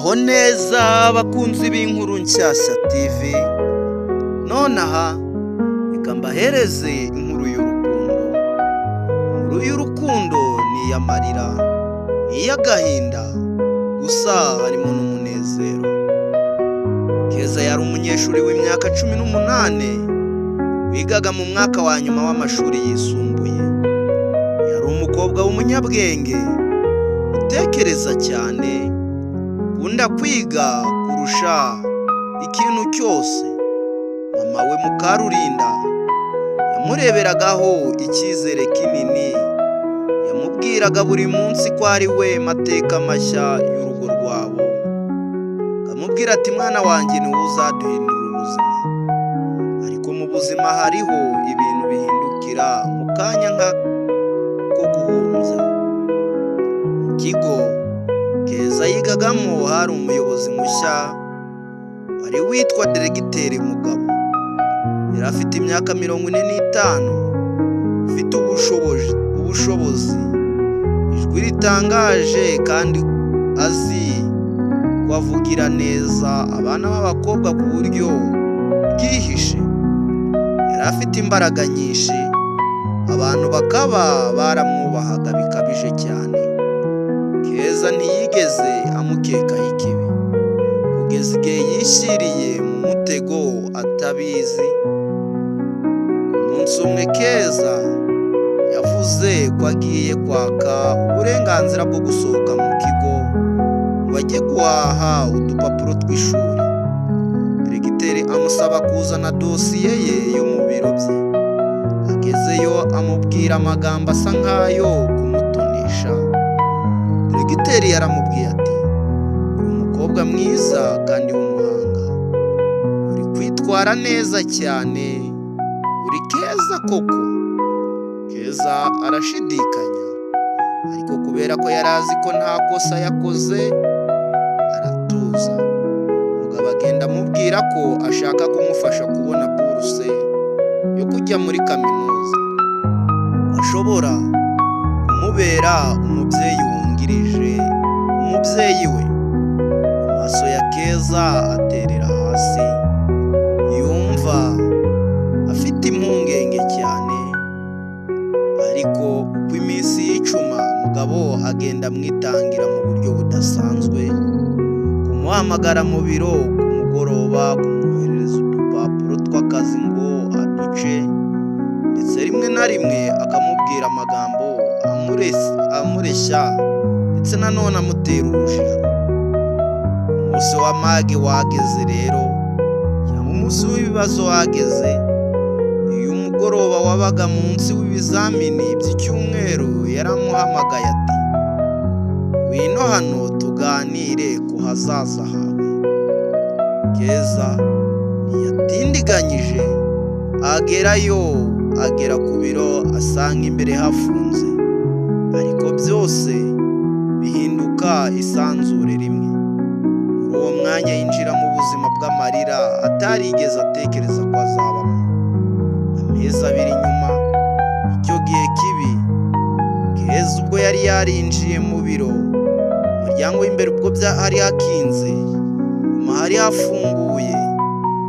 Muraho neza bakunzi b'inkuru nshyashya TV. Nonaha reka mbahereze inkuru y'urukundo. Inkuru y'urukundo ni iy'amarira, ni iy'agahinda, gusa harimo n'umunezero. Keza yari umunyeshuri w'imyaka 18 wigaga mu mwaka wa nyuma w'amashuri yisumbuye. Yari umukobwa w'umunyabwenge, utekereza cyane, ukunda kwiga kurusha ikintu cyose. Mama we Mukarurinda yamureberagaho icyizere kinini, yamubwiraga buri munsi ko ari we mateka mashya y'urugo rwabo. Akamubwira ati mwana wanjye niwe uzaduhindura ubuzima. Ariko mu buzima hariho ibintu bihindukira mu kanya ko guhumbya. Mu kigo Keza yigagamo hari umuyobozi mushya wari witwa Diregiteri Mugabo. Yari afite imyaka 45, ufite ubushobozi, ijwi ritangaje kandi azi kwavugira neza abana b'abakobwa ku buryo bwihishe. Yari afite imbaraga nyinshi, abantu bakaba baramwubahaga bikabije cyane. Keza ntiyigeze amukekaho ikibi, kugeza igihe yishyiriye mu mutego atabizi. Umunsi umwe Keza yavuze ko agiye kwaka uburenganzira bwo gusohoka mu kigo ngo ajye guhaha udupapuro tw'ishuri. Diregiteri amusaba kuzana dosiye ye yo mu biro bye. Agezeyo amubwira amagambo asa nk'ayo kumutonesha. Diregiteri yaramubwiye ati uri umukobwa mwiza kandi w'umuhanga, uri kwitwara neza cyane, uri Keza koko. Keza arashidikanya, ariko kubera ko yari azi ko nta kosa yakoze aratuza. Mugabo agenda amubwira ko ashaka kumufasha kubona buruse yo kujya muri kaminuza, ashobora kumubera umubyeyi wungirije umubyeyi we. Amaso ya Keza aterera hasi, yumva afite impungenge cyane. Ariko uko iminsi yicuma, Mugabo agenda amwitangira mu buryo budasanzwe, kumuhamagara mu biro ku mugoroba, kumwoherereza udupapuro tw'akazi ngo aduce, ndetse rimwe na rimwe akamubwira amagambo amureshya ndetse nanone amutera urujijo. Umunsi wa mage wageze rero, cyangwa umunsi w'ibibazo wageze. Uyu mugoroba wabaga munsi w'ibizamini by'icyumweru. Yaramuhamagaye ati wino hano tuganire ku hazaza hawe. Keza ntiyatindiganyije, agerayo, agera ku biro asanga imbere hafunze, ariko byose bihinduka isanzure rimwe. Muri uwo mwanya yinjira mu buzima bw'amarira atarigeze atekereza ko azabamo. Amezi 2 nyuma icyo gihe kibi, Keza ubwo yari yarinjiye mu biro, umuryango w'imbere ubwo hari hakinze, nyuma hari hafunguye.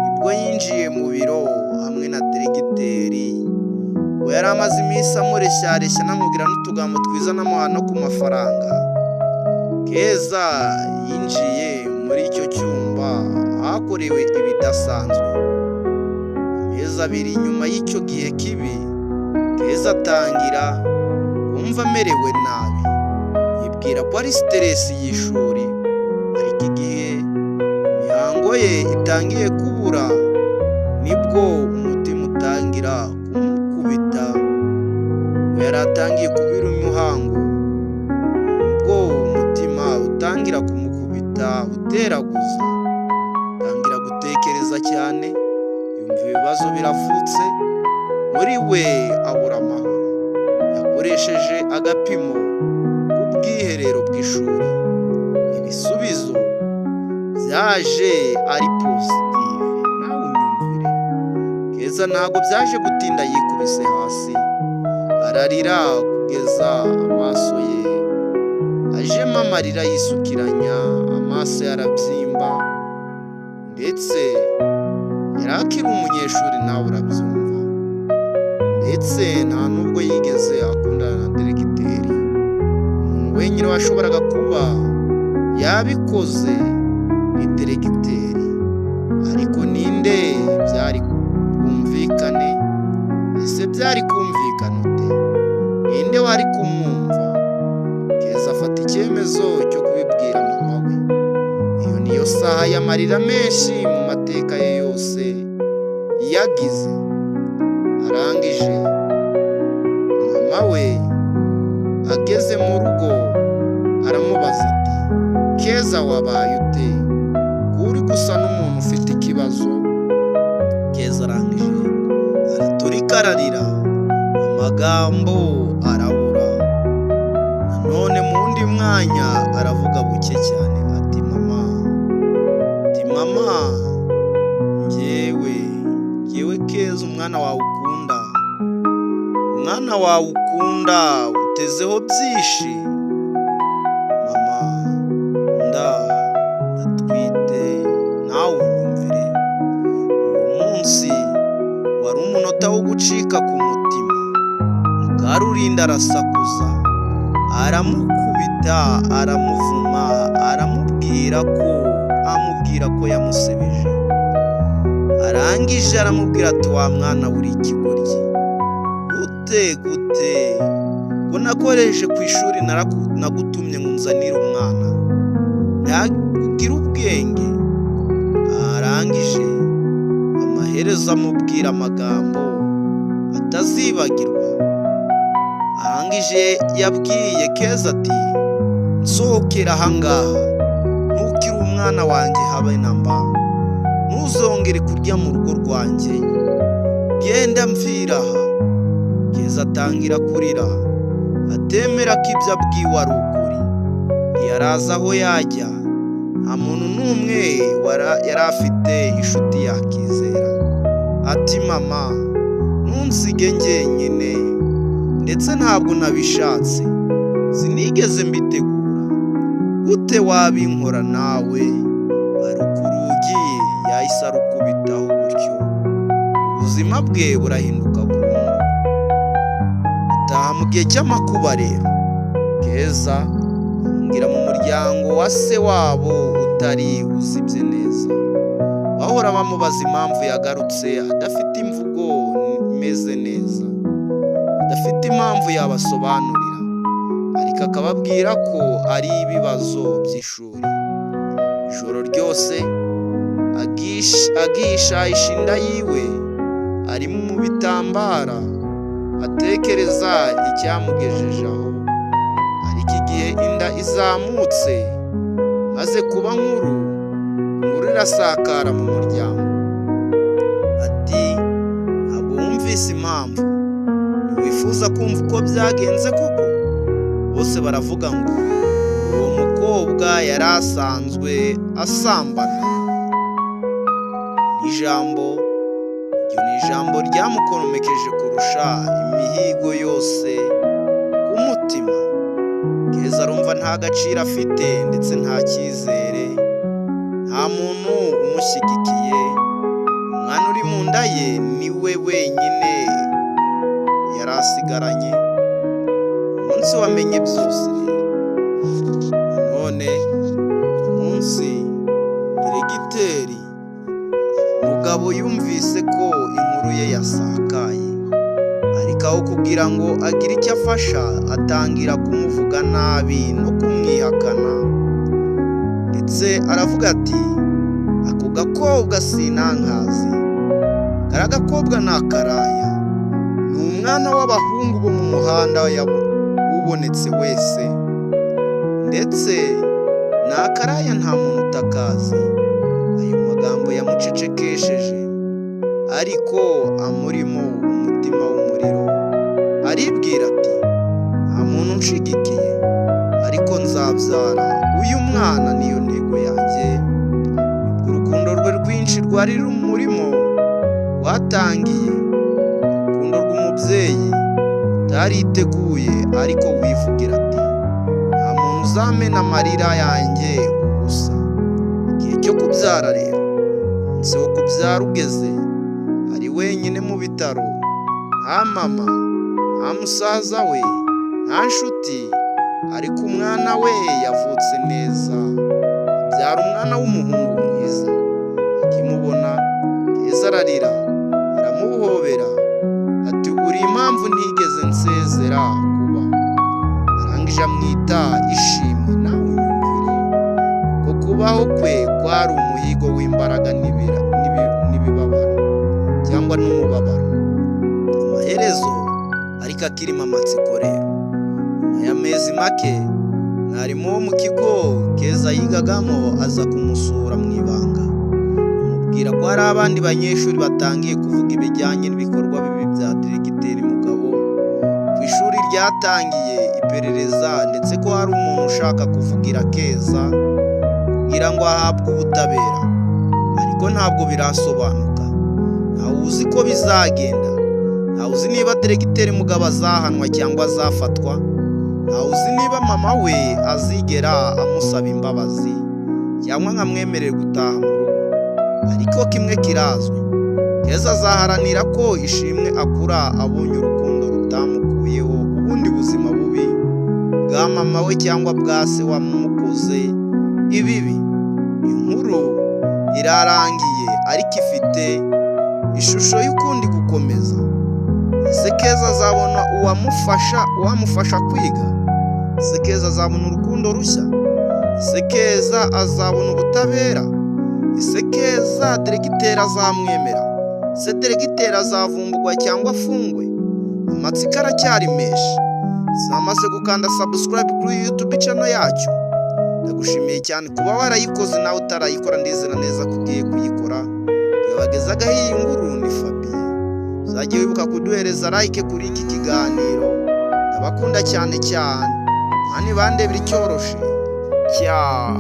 Nibwo yinjiye mu biro hamwe na Diregiteri. Ubwo yari amaze iminsi amureshya anamubwira n'utugambo twiza n'amuha no ku mafaranga. Keza yinjiye muri icyo cyumba hakorewe ibidasanzwe. Amezi 2 nyuma y'icyo gihe kibi, Keza atangira kumva amerewe nabi. Yibwira ko ari stress y'ishuri, ariko igihe imihango ye itangiye kubura, nibwo umutima utangira kumukubita. Yari atangiye kubira umuhango, nibwo umutima utangira kumukubita uteraguza. Atangira gutekereza cyane, yumva ibibazo biravutse muri we, abura amahoro. Yakoresheje agapimo k'ubwiherero bw'ishuri, ibisubizo byaje ari positive. Nawe unyumvire, Keza ntabwo byaje gutinda, yikubise hasi ararira kugeza amaso ye ajemo amarira yisukiranya. amaso arabyimba, ndetse yari akiri umunyeshuri nawe urabyumva, ndetse nta nubwo yigeze akundana na diregiteri. Umuntu wenyine washoboraga kuba yabikoze ni diregiteri, ariko ninde byari bwumvikane? Ese byari kumvikana ute? Ninde wari kumwumva? Keza afata icyemezo cyo kubibwira mama we. Iyo niyo saha y'amarira menshi mu mateka ye yose yagize. Arangije mama we ageze mu rugo aramubaza ati, Keza wabaye ute? Uri gusa n'umuntu ufite ikibazo? Keza arangije araturika ararira, amagambo arabura. Nanone mu wundi mwanya aravuga buke cyane ati, mama, njyewe Keza umwana wawe ukunda, utezeho byinshi. Mama, ndatwite, nawe unyumvire. Uwo munsi wari umunota wo gucika ku mutima. Mukarurinda arasakuza, aramukubita, aramuvuma, amubwira ko yamusebeje. Arangije aramubwira ati, wa mwana uri ikigoryi, gute ngo nakoresheje ku ishuri nagutumye ngo unzanire umwana, ntagira ubwenge? Arangije amaherezo amubwira amagambo atazibagirwa. Arangije yabwiye Keza ati, nsohokera ahangaha, ntukiri umwana wanjye habe namba, ntuzongere kurya mu rugo rwanjye, genda mvira aha. Keza atangira kurira, atemera ko ibyo abwiwe ari ukuri. Ntiyarazi aho yajya, nta muntu n'umwe yari afite inshuti yakizera. Ati, mama, ntunsige njyenyine, ndetse ntabwo nabishatse, sinigeze mbitegura. Gute wabinkora nawe? Aruka urugi yahise arukubitaho gutyo, ubuzima bwe burahinduka burundu. Utaha mu gihe cy'amakuba rero, Keza ahungira mu muryango wa se wabo utari uzibye neza. Bahora bamubaza impamvu yagarutse adafite imvugo imeze neza, adafite impamvu yabasobanurira, ariko akababwira ko ari ibibazo by'ishuri. Ijoro ryose agishahisha inda yiwe, ari mu bitambara, atekereza icyamugejeje aho. Ariko igihe inda izamutse maze kuba nkuru irasakara mu muryango. Ati, ntabwo wumvise impamvu? Ntiwifuza kumva uko byagenze koko? Bose baravuga ngo uwo mukobwa yari asanzwe asambana. Iryo ni ijambo ryamukomekeje kurusha imihigo yose ku mutima. Keza arumva nta gaciro afite, ndetse nta cyizere, nta muntu umushyigikiye. Umwana uri mu nda ye ni we wenyine yari asigaranye. Umunsi wamenye byose. None umunsi diregiteri Mugabo yumvise ko inkuru ye yasakaye, ariko aho kugira ngo agire icyo afasha, atangira kumuvuga nabi no kumwihakana. Ndetse aravuga ati, ako gakobwa sinankazi, kariya gakobwa ni akaraya, ni umwana w'abahungu bo mu muhanda ubonetse wese, ndetse ni akaraya nta muntu utakazi. Ayo magambo yamucecekesheje, ariko amurimo umutima w'umuriro. Aribwira ati, nta muntu unshigikiye, ariko nzabyara uyu mwana, niyo ntego yanjye. Urukundo rwe rwinshi rwari rumurimo rwatangiye, urukundo rw'umubyeyi utariteguye, ariko wivugira ati, nta muntu uzamena amarira yanjye ubusa. kubyara rero umunsi wo kubyara ugeze ari wenyine mu bitaro, nta mama, nta musaza we, nta nshuti, ariko umwana we yavutse neza, abyara umwana w'umuhungu mwiza. Akimubona Keza ararira, aramuhobera ati uri impamvu ntigeze nsezera kuba. Arangije amwita Ishimwe, nawe unyumvire, kuko kubaho kwe kwari umuhigo w'imbaraga n'ibibabaro cyangwa n'umubabaro. Amaherezo ariko akirimo amatsiko rero, nyuma y'amezi make mwarimu wo mu kigo Keza yigagamo aza kumusura mu ibanga, amubwira ko hari abandi banyeshuri batangiye kuvuga ibijyanye n'ibikorwa bibi bya Diregiteri Mugabo. Ku ishuri ryatangiye iperereza ndetse ko hari umuntu ushaka kuvugira Keza kugira ngo ahabwe ubutabera, ariko ntabwo birasobanuka. Ntawe uzi ko bizagenda, ntawe uzi niba Diregiteri Mugabo azahanwa cyangwa azafatwa, ntawe uzi niba mama we azigera amusaba imbabazi cyangwa nkamwemerera gutaha mu rugo. Ariko kimwe kirazwi, Keza azaharanira ko Ishimwe akura abonye urukundo rutamukuyeho ubundi buzima bubi bwa mama we cyangwa bwa se wamukoze ibibi. Inkuru irarangiye ariko ifite ishusho y'ukundi gukomeza. Ese Keza azabona uwamufasha kwiga? Ese Keza azabona urukundo rushya? Ese Keza azabona ubutabera? Ese Keza Diregiteri azamwemera? Ese Diregiteri azavumbugwa cyangwa afungwe? Amatsiko aracyari menshi. Zamaze gukanda subscribe kuri YouTube channel yacu. Ndagushimiye cyane kuba warayikoze, nawe utarayikora ndizera neza ko ugiye kuyikora. Yabagezagaho iyi nkuru ni Fabien. Uzajye wibuka kuduhereza like kuri iki kiganiro. Ndabakunda cyane cyane, mani bandebira icyoroshe. Ciao.